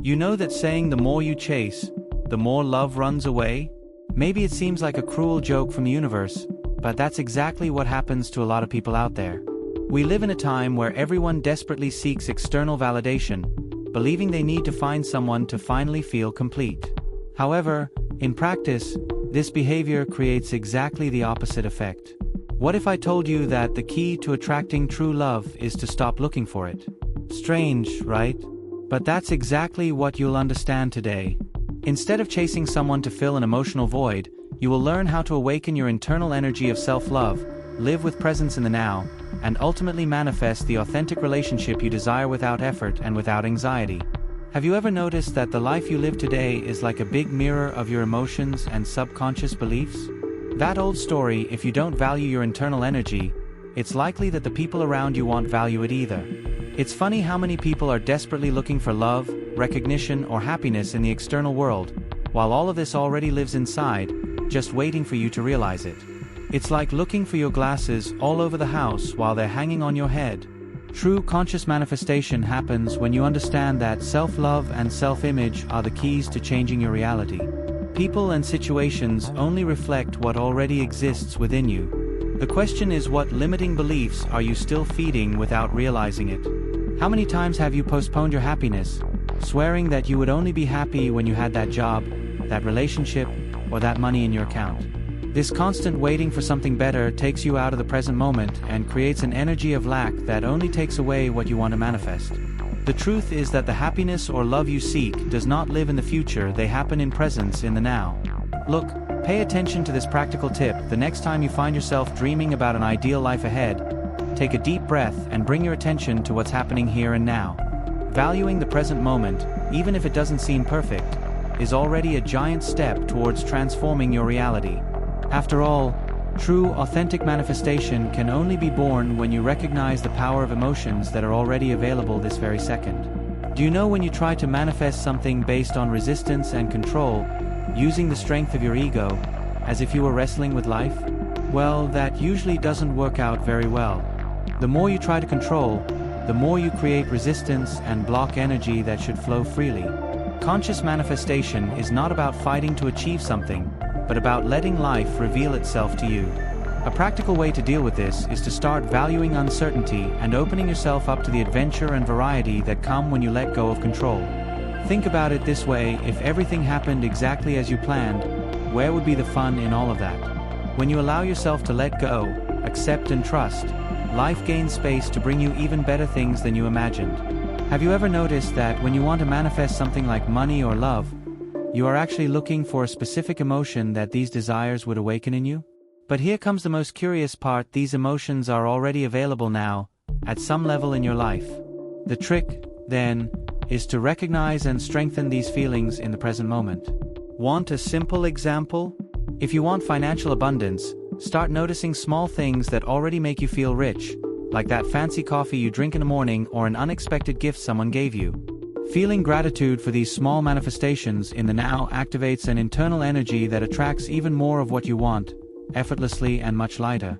You know that saying the more you chase, the more love runs away? Maybe it seems like a cruel joke from the universe, but that's exactly what happens to a lot of people out there. We live in a time where everyone desperately seeks external validation, believing they need to find someone to finally feel complete. However, in practice, this behavior creates exactly the opposite effect. What if I told you that the key to attracting true love is to stop looking for it? Strange, right? But that's exactly what you'll understand today. Instead of chasing someone to fill an emotional void, you will learn how to awaken your internal energy of self-love, live with presence in the now, and ultimately manifest the authentic relationship you desire without effort and without anxiety. Have you ever noticed that the life you live today is like a big mirror of your emotions and subconscious beliefs? That old story, if you don't value your internal energy, it's likely that the people around you won't value it either. It's funny how many people are desperately looking for love, recognition, or happiness in the external world, while all of this already lives inside, just waiting for you to realize it. It's like looking for your glasses all over the house while they're hanging on your head. True conscious manifestation happens when you understand that self-love and self-image are the keys to changing your reality. People and situations only reflect what already exists within you. The question is, what limiting beliefs are you still feeding without realizing it? How many times have you postponed your happiness, swearing that you would only be happy when you had that job, that relationship, or that money in your account? This constant waiting for something better takes you out of the present moment and creates an energy of lack that only takes away what you want to manifest. The truth is that the happiness or love you seek does not live in the future, they happen in presence in the now. Look, pay attention to this practical tip. The next time you find yourself dreaming about an ideal life ahead, take a deep breath and bring your attention to what's happening here and now. Valuing the present moment, even if it doesn't seem perfect, is already a giant step towards transforming your reality. After all, true, authentic manifestation can only be born when you recognize the power of emotions that are already available this very second. Do you know when you try to manifest something based on resistance and control, using the strength of your ego, as if you were wrestling with life? Well, that usually doesn't work out very well. The more you try to control, the more you create resistance and block energy that should flow freely. Conscious manifestation is not about fighting to achieve something, but about letting life reveal itself to you. A practical way to deal with this is to start valuing uncertainty and opening yourself up to the adventure and variety that come when you let go of control. Think about it this way: if everything happened exactly as you planned, where would be the fun in all of that? When you allow yourself to let go, accept and trust, life gains space to bring you even better things than you imagined. Have you ever noticed that when you want to manifest something like money or love, you are actually looking for a specific emotion that these desires would awaken in you? But here comes the most curious part: these emotions are already available now, at some level in your life. The trick, then, is to recognize and strengthen these feelings in the present moment. Want a simple example? If you want financial abundance, start noticing small things that already make you feel rich, like that fancy coffee you drink in the morning or an unexpected gift someone gave you. Feeling gratitude for these small manifestations in the now activates an internal energy that attracts even more of what you want, effortlessly and much lighter.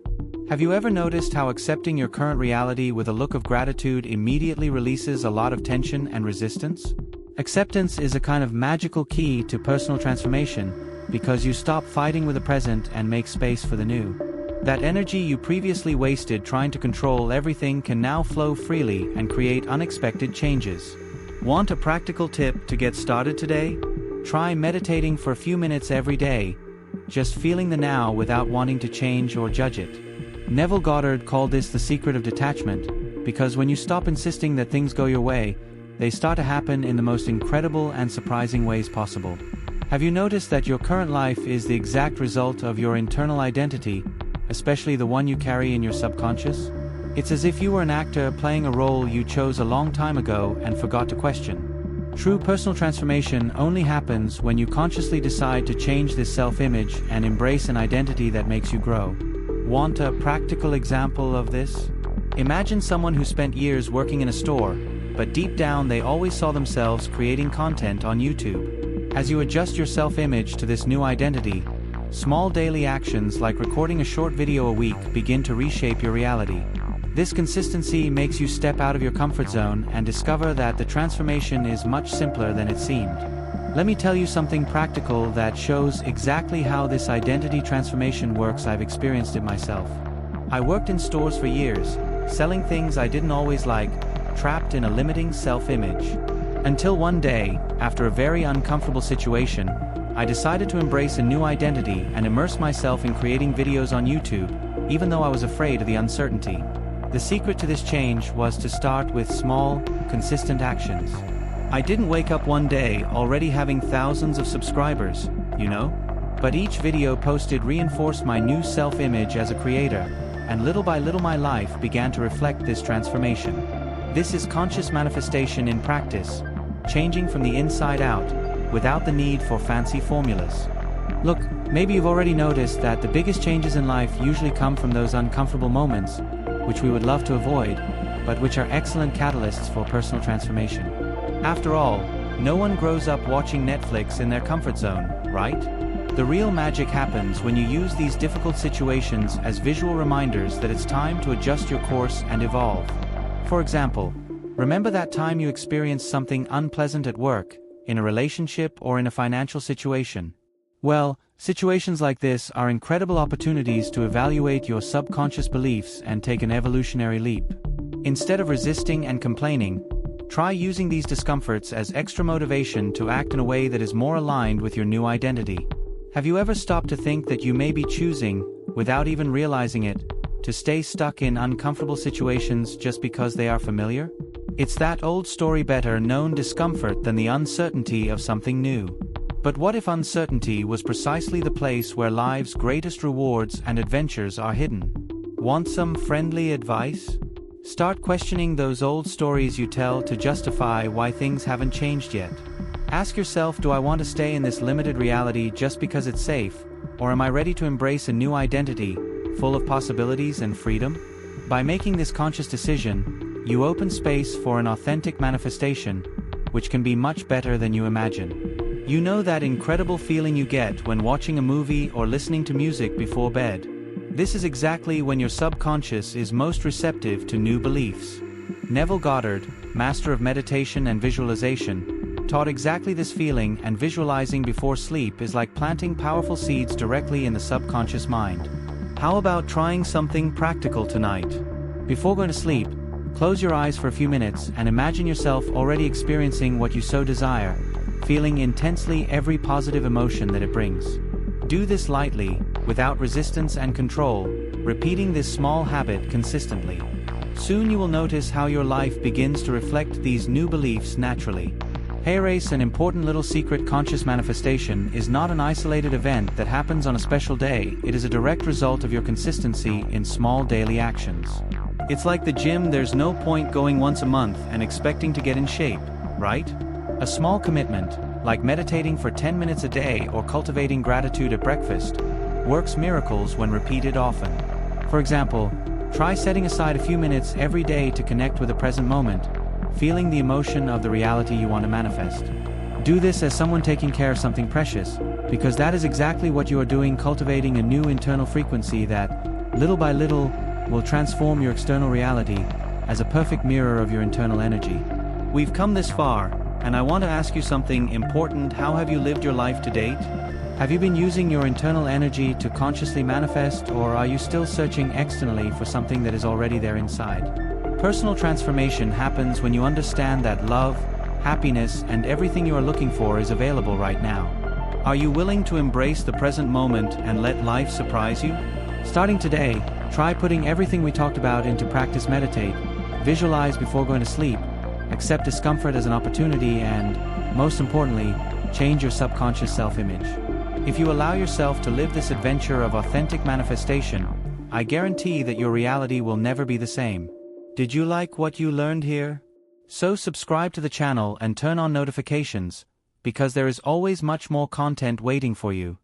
Have you ever noticed how accepting your current reality with a look of gratitude immediately releases a lot of tension and resistance? Acceptance is a kind of magical key to personal transformation, because you stop fighting with the present and make space for the new. That energy you previously wasted trying to control everything can now flow freely and create unexpected changes. Want a practical tip to get started today? Try meditating for a few minutes every day, just feeling the now without wanting to change or judge it. Neville Goddard called this the secret of detachment, because when you stop insisting that things go your way, they start to happen in the most incredible and surprising ways possible. Have you noticed that your current life is the exact result of your internal identity, especially the one you carry in your subconscious? It's as if you were an actor playing a role you chose a long time ago and forgot to question. True personal transformation only happens when you consciously decide to change this self-image and embrace an identity that makes you grow. Want a practical example of this? Imagine someone who spent years working in a store, but deep down they always saw themselves creating content on YouTube. As you adjust your self-image to this new identity, small daily actions like recording a short video a week begin to reshape your reality. This consistency makes you step out of your comfort zone and discover that the transformation is much simpler than it seemed. Let me tell you something practical that shows exactly how this identity transformation works. I've experienced it myself. I worked in stores for years, selling things I didn't always like, trapped in a limiting self-image. Until one day, after a very uncomfortable situation, I decided to embrace a new identity and immerse myself in creating videos on YouTube, even though I was afraid of the uncertainty. The secret to this change was to start with small, consistent actions. I didn't wake up one day already having thousands of subscribers, but each video posted reinforced my new self-image as a creator, and little by little my life began to reflect this transformation. This is conscious manifestation in practice, changing from the inside out, without the need for fancy formulas. Look, maybe you've already noticed that the biggest changes in life usually come from those uncomfortable moments, which we would love to avoid, but which are excellent catalysts for personal transformation. After all, no one grows up watching Netflix in their comfort zone, right? The real magic happens when you use these difficult situations as visual reminders that it's time to adjust your course and evolve. For example, remember that time you experienced something unpleasant at work, in a relationship, or in a financial situation? Well, situations like this are incredible opportunities to evaluate your subconscious beliefs and take an evolutionary leap. Instead of resisting and complaining, try using these discomforts as extra motivation to act in a way that is more aligned with your new identity. Have you ever stopped to think that you may be choosing, without even realizing it, to stay stuck in uncomfortable situations just because they are familiar? It's that old story, better known discomfort than the uncertainty of something new. But what if uncertainty was precisely the place where life's greatest rewards and adventures are hidden? Want some friendly advice? Start questioning those old stories you tell to justify why things haven't changed yet. Ask yourself, do I want to stay in this limited reality just because it's safe, or am I ready to embrace a new identity, full of possibilities and freedom? By making this conscious decision, you open space for an authentic manifestation, which can be much better than you imagine. You know that incredible feeling you get when watching a movie or listening to music before bed? This is exactly when your subconscious is most receptive to new beliefs. Neville Goddard, master of meditation and visualization, taught exactly this feeling, and visualizing before sleep is like planting powerful seeds directly in the subconscious mind. How about trying something practical tonight? Before going to sleep, close your eyes for a few minutes and imagine yourself already experiencing what you so desire, feeling intensely every positive emotion that it brings. Do this lightly, without resistance and control, repeating this small habit consistently. Soon you will notice how your life begins to reflect these new beliefs naturally. Hey race, an important little secret: conscious manifestation is not an isolated event that happens on a special day. It is a direct result of your consistency in small daily actions. It's like the gym, there's no point going once a month and expecting to get in shape, right? A small commitment, like meditating for 10 minutes a day or cultivating gratitude at breakfast, works miracles when repeated often. For example, try setting aside a few minutes every day to connect with the present moment, feeling the emotion of the reality you want to manifest. Do this as someone taking care of something precious, because that is exactly what you are doing, cultivating a new internal frequency that, little by little, will transform your external reality as a perfect mirror of your internal energy. We've come this far, and I want to ask you something important. How have you lived your life to date? Have you been using your internal energy to consciously manifest, or are you still searching externally for something that is already there inside? Personal transformation happens when you understand that love, happiness, and everything you are looking for is available right now. Are you willing to embrace the present moment and let life surprise you? Starting today, try putting everything we talked about into practice. Meditate, visualize before going to sleep, accept discomfort as an opportunity, and, most importantly, change your subconscious self-image. If you allow yourself to live this adventure of authentic manifestation, I guarantee that your reality will never be the same. Did you like what you learned here? So subscribe to the channel and turn on notifications, because there is always much more content waiting for you.